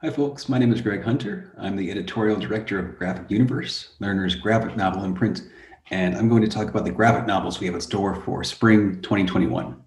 Hi folks, my name is Greg Hunter. I'm the editorial director of Graphic Universe, Lerner's graphic novel imprint, and I'm going to talk about the graphic novels we have in store for spring 2021.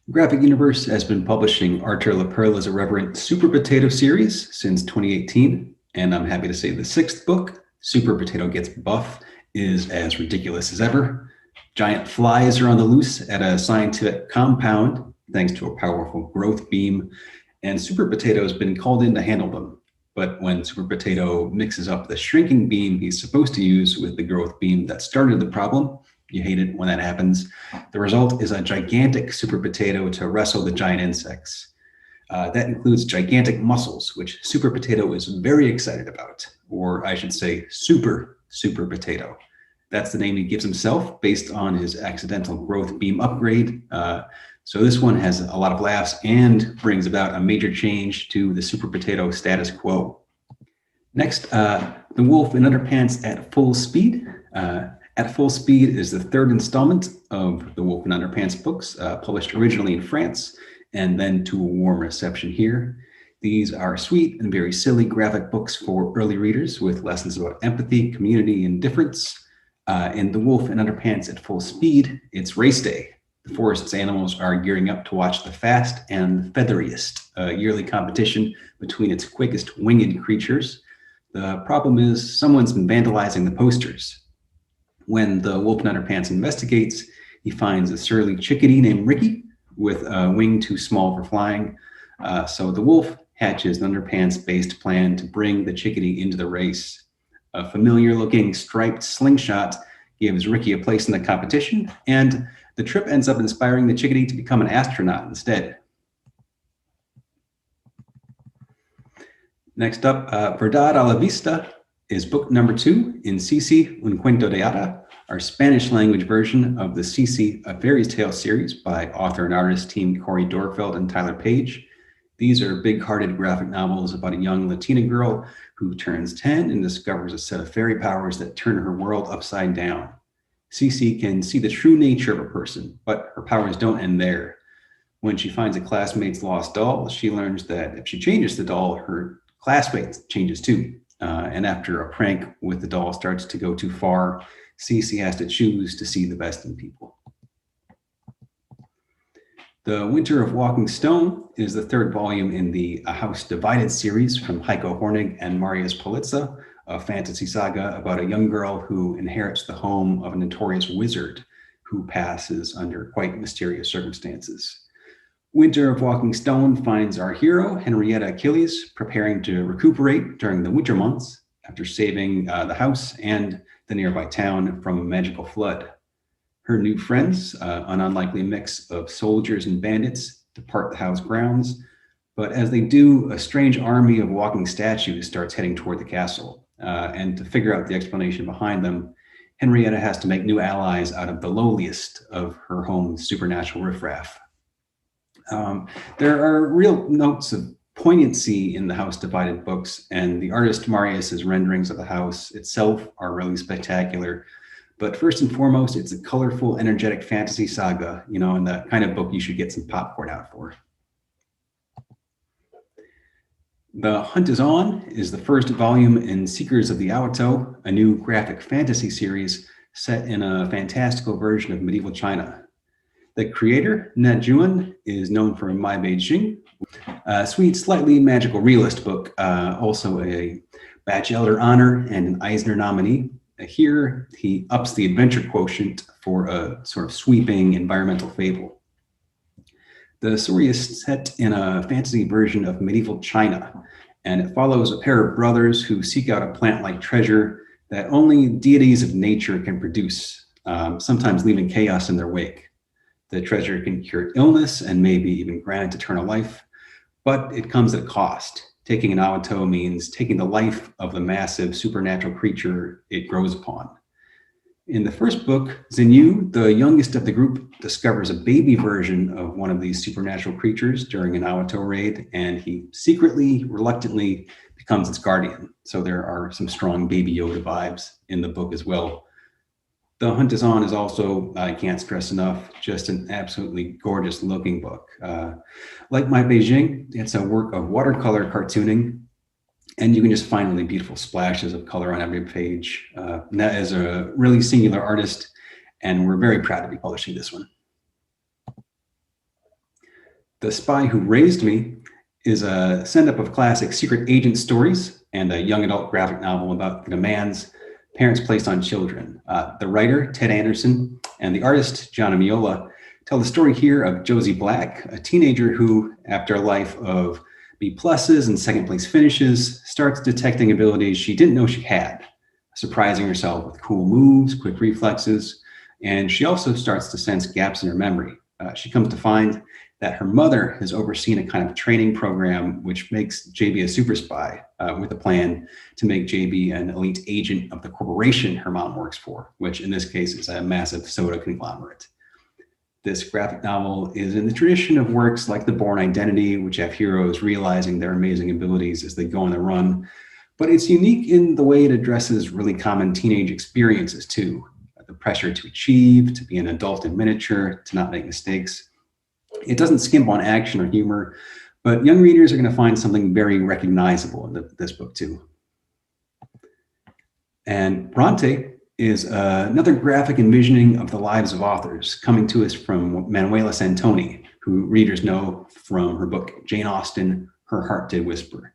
Graphic Universe has been publishing Arthur Le Perle's irreverent Super Potato series since 2018, and I'm happy to say the sixth book, Super Potato Gets Buff, is as ridiculous as ever. Giant flies are on the loose at a scientific compound thanks to a powerful growth beam, and Super Potato has been called in to handle them. But when Super Potato mixes up the shrinking beam he's supposed to use with the growth beam that started the problem, you hate it when that happens, the result is a gigantic Super Potato to wrestle the giant insects. That includes gigantic muscles, which Super Potato is very excited about, or I should say Super Potato. That's the name he gives himself based on his accidental growth beam upgrade. So this one has a lot of laughs and brings about a major change to the Super Potato status quo. Next, The Wolf in Underpants at Full Speed. At Full Speed is the third installment of the Wolf in Underpants books, published originally in France and then to a warm reception here. These are sweet and very silly graphic books for early readers with lessons about empathy, community, and difference. In The Wolf in Underpants at Full Speed, it's race day. The forest's animals are gearing up to watch the Fast and Featheriest, a yearly competition between its quickest winged creatures. The problem is someone's been vandalizing the posters. When the Wolf in Underpants investigates, he finds a surly chickadee named Ricky with a wing too small for flying. So the wolf hatches an underpants-based plan to bring the chickadee into the race. A familiar-looking striped slingshot gives Ricky a place in the competition, and the trip ends up inspiring the chickadee to become an astronaut instead. Next up, Verdad a la vista is book number 2 in Cici, Un Cuento de Hada, our Spanish language version of the Cici, A Fairy Tale series by author and artist team Corey Dorfeld and Tyler Page. These are big-hearted graphic novels about a young Latina girl who turns 10 and discovers a set of fairy powers that turn her world upside down. Cici can see the true nature of a person, but her powers don't end there. When she finds a classmate's lost doll, she learns that if she changes the doll, her classmate changes too. And after a prank with the doll starts to go too far, Cici has to choose to see the best in people. The Winter of Walking Stone is the third volume in the A House Divided series from Heiko Hornig and Marius Politza, a fantasy saga about a young girl who inherits the home of a notorious wizard who passes under quite mysterious circumstances. Winter of Walking Stone finds our hero, Henrietta Achilles, preparing to recuperate during the winter months after saving the house and the nearby town from a magical flood. Her new friends, an unlikely mix of soldiers and bandits, depart the house grounds, but as they do, a strange army of walking statues starts heading toward the castle. And to figure out the explanation behind them, Henrietta has to make new allies out of the lowliest of her home's supernatural riffraff. There are real notes of poignancy in the House Divided books, and the artist Marius's renderings of the house itself are really spectacular. But first and foremost, it's a colorful, energetic fantasy saga, and the kind of book you should get some popcorn out for. The Hunt is On is the first volume in Seekers of the Awato, a new graphic fantasy series set in a fantastical version of medieval China. The creator, Nie Jun, is known for My Beijing, a sweet, slightly magical realist book, also a Batchelder Honor and an Eisner nominee. Here, he ups the adventure quotient for a sort of sweeping environmental fable. The story is set in a fantasy version of medieval China, and it follows a pair of brothers who seek out a plant-like treasure that only deities of nature can produce, sometimes leaving chaos in their wake. The treasure can cure illness and maybe even grant eternal life, but it comes at a cost. Taking an Awato means taking the life of the massive supernatural creature it grows upon. In the first book, Xinyu, the youngest of the group, discovers a baby version of one of these supernatural creatures during an Awato raid, and he secretly, reluctantly becomes its guardian. So there are some strong Baby Yoda vibes in the book as well. The Hunt is On is also, I can't stress enough, just an absolutely gorgeous looking book. Like my Beijing, it's a work of watercolor cartooning, and you can just find really beautiful splashes of color on every page. Net is a really singular artist, and we're very proud to be publishing this one. The Spy Who Raised Me is a send-up of classic secret agent stories and a young adult graphic novel about the demands parents place on children. The writer, Ted Anderson, and the artist, John Amiola, tell the story here of Josie Black, a teenager who, after a life of B pluses and second place finishes, starts detecting abilities she didn't know she had, surprising herself with cool moves, quick reflexes, and she also starts to sense gaps in her memory. She comes to find that her mother has overseen a kind of training program which makes JB a super spy, with a plan to make JB an elite agent of the corporation her mom works for, which in this case is a massive soda conglomerate. This graphic novel is in the tradition of works like The Bourne Identity, which have heroes realizing their amazing abilities as they go on the run, but it's unique in the way it addresses really common teenage experiences too. The pressure to achieve, to be an adult in miniature, to not make mistakes. It doesn't skimp on action or humor, but young readers are going to find something very recognizable in this book too. And Bronte is another graphic envisioning of the lives of authors, coming to us from Manuela Santoni, who readers know from her book, Jane Austen, Her Heart Did Whisper.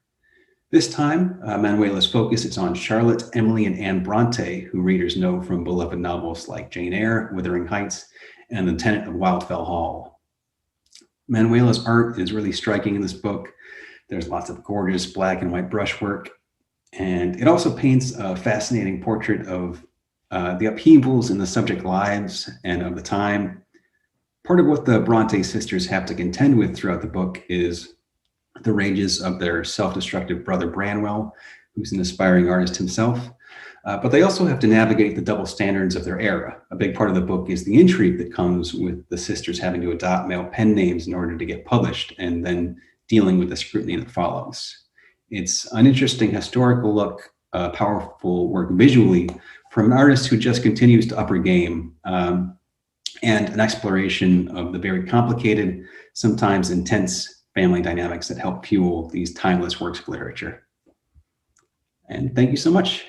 This time, Manuela's focus is on Charlotte, Emily, and Anne Bronte, who readers know from beloved novels like Jane Eyre, Wuthering Heights, and The Tenant of Wildfell Hall. Manuela's art is really striking in this book. There's lots of gorgeous black and white brushwork, and it also paints a fascinating portrait of the upheavals in the subject lives and of the time. Part of what the Bronte sisters have to contend with throughout the book is the rages of their self-destructive brother Branwell, who's an aspiring artist himself. But they also have to navigate the double standards of their era. A big part of the book is the intrigue that comes with the sisters having to adopt male pen names in order to get published, and then dealing with the scrutiny that follows. It's an interesting historical look, powerful work visually from an artist who just continues to up her game, and an exploration of the very complicated, sometimes intense family dynamics that help fuel these timeless works of literature. And thank you so much.